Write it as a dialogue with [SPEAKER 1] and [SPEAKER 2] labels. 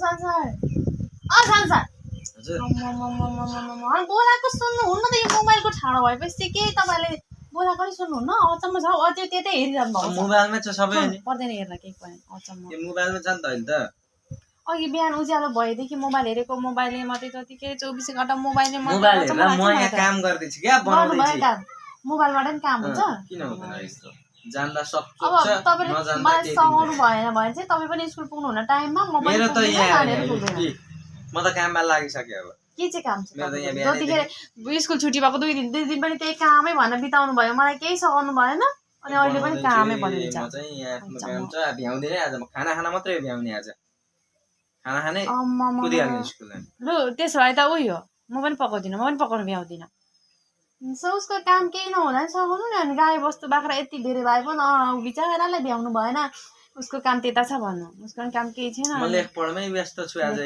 [SPEAKER 1] संसार संसार बोलाएको सुन्नुहुन्न त यो मोबाइलको ठाडो भएपछि के तपाईँले बोलाएको नि सुन्नुहुन्न अचम्म छ अझै त्यतै हेरिरहनु भएको
[SPEAKER 2] मोबाइलमै छ सबै अनि
[SPEAKER 1] पर्दैन हेर्न केही पनि अचम्म
[SPEAKER 2] यो मोबाइलमै छ नि त अहिले त
[SPEAKER 1] अघि बिहान उज्यालो भएदेखि मोबाइल हेरेको मोबाइलले मात्रै जतिकै 24 घण्टा मोबाइलले
[SPEAKER 2] मोबाइल हेर्दा म यहाँ काम गर्दैछु क्या बनाउँदैछु
[SPEAKER 1] मोबाइलबाट पनि काम हुन्छ
[SPEAKER 2] किन हुँदैन यस्तो जान्दा सब
[SPEAKER 1] अब तपाईले मलाई सघाउनु भएन भने चाहिँ तपाईँ पनि स्कुल पुग्नु हुन टाइममा म पनि
[SPEAKER 2] मेरो त यहाँ म त काममा लागिसके अब
[SPEAKER 1] के चाहिँ काम छ जतिखेर स्कुल छुट्टी भएको 2 दिन पनि त्यही कामै भनेर बिताउनु भयो मलाई केही सघाउनु भएन अनि अहिले पनि कामै भन्नुहुन्छ
[SPEAKER 2] म चाहिँ यहाँ आफ्नो काम छ भ्याउँदिन आज म खाना खाना मात्रै भ्याउने आज खाना खाने कुदिहाल्ने स्कुल
[SPEAKER 1] लु त्यसो भए त उयो म पनि पकाउँदिनँ म पनि पकाउनु भ्याउँदिनँ उसको काम केही नहुँदा नि सघाउनु नि अनि गाई बस्तु बाख्रा यति धेरै भए पनि बिचरालाई भ्याउनु भएन उसको काम त्यता छ भन्नु उसको काम केही छैन
[SPEAKER 2] म लेख पढमै व्यस्त छु आज